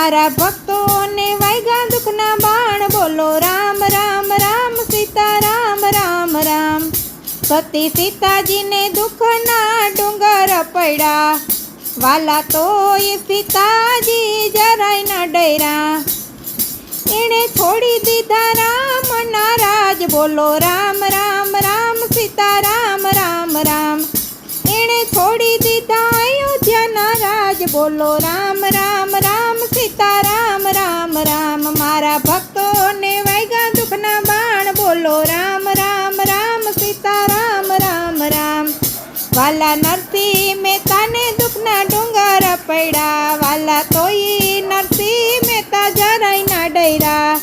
મારા ભક્તોને વાગ્યા દુઃખના બાણ, બોલો રામ રામ રામ સીતા રામ રામ રામ. સતી સીતાજીને દુઃખના ડુંગર પડ્યા, વાલા તોય સીતાજી જરાય ન ડર્યા. એણે છોડી દીધા રામના રાજ, બોલો રામ રામ રામ સીતા રામ રામ રામ. એણે છોડી દીધા અયોધ્યાના રાજ, બોલો રામ રામ રામ સીતા રામ રામ રામ. મારા ભક્તોને વાગ્યા દુઃખના બાણ, બોલો રામ રામ રામ સીતા રામ રામ રામ. વાલા નરસિંહ મહેતાને દુઃખના ડુંગર પડ્યા, વાલા તોય નરસિંહ મહેતા જરાય ના ડર્યા.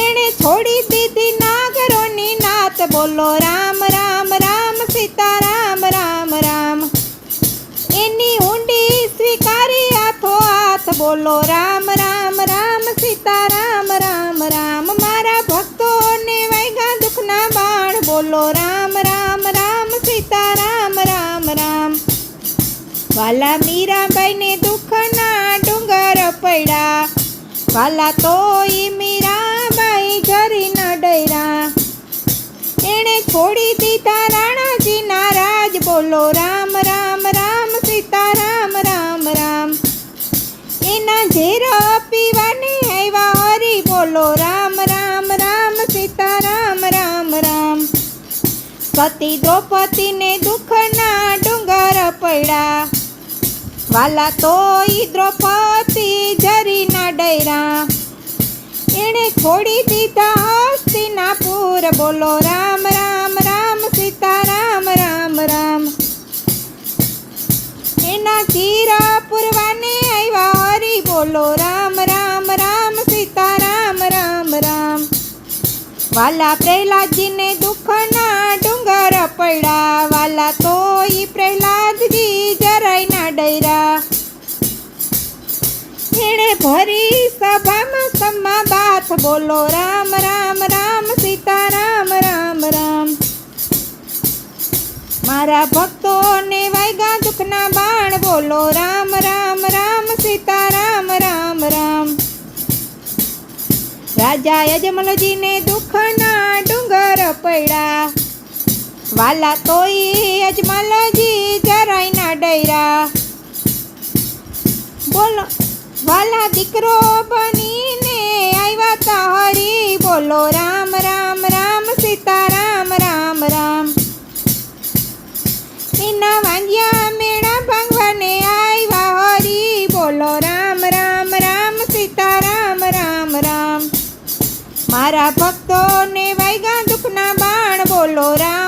એણે છોડી દીધી નાગરોની નાત, બોલો રામ રામ રામ સીતા રામ રામ રામ. એની ઊંડી સ્વીકારી હાથો હાથ, બોલો રામ રામ રામ સીતા રામ રામ રામ. મારા ભક્તોને વાગ્યા દુઃખના બાણ, બોલો રામ રામ રામ સીતા રામ રામ રામ. વાલા મીરાબાઈને દુઃખના ડુંગર પડ્યા, વાલા તોય મીરાબાઈ જરી ન ડર્યા. એણે છોડી દીધા રાણાજીના રાજ, બોલો રામ રામ રામ સીતા રામ રામ રામ. એના ઝેર પીવાને આવ્યા હરી, બોલો રામ રામ રામ સીતા રામ રામ રામ. સતી દ્રૌપદીને દુઃખના ડુંગર પડ્યા, વાલા તોય દ્રૌપદી જરી ના ડર્યા. એણે છોડી દીધા હસ્તિનાપુર, બોલો રામ રામ રામ સીતા રામ રામ રામ. એના ચીરા પૂરવાને આવ્યા હરી, બોલો રામ રામ રામ સીતા રામ રામ રામ. વાલા પ્રહલાદજીને દુઃખના ડુંગર પડ્યા, વાલા તોય પ્રહલાદજી જરાય ના ડર્યા. એણે ભરી સભામાં સમા બાથ, બોલો રામ રામ રામ સીતા રામ રામ રામ. મારા ભક્તોને વાગ્યા દુઃખના બાણ, બોલો રામ રામ રામ સીતા રામ રામ રામ. રાજા યજમલજીને દુઃખના ડુંગર પડ્યા, વાલા તોય યજમલજી જરાય ના ડર્યા. બોલો વાલા દીકરો બનીને આવ્યા તા હરી, બોલો રામ રામ રામ સીતા રામ રામ રામ. એના વાંજ્યા મેળા ભાંગવાને આવ્યા હરી, બોલો રામ રામ રામ સીતા રામ રામ રામ. મારા ભક્તોને વાગ્યા દુઃખના બાણ, બોલો રામ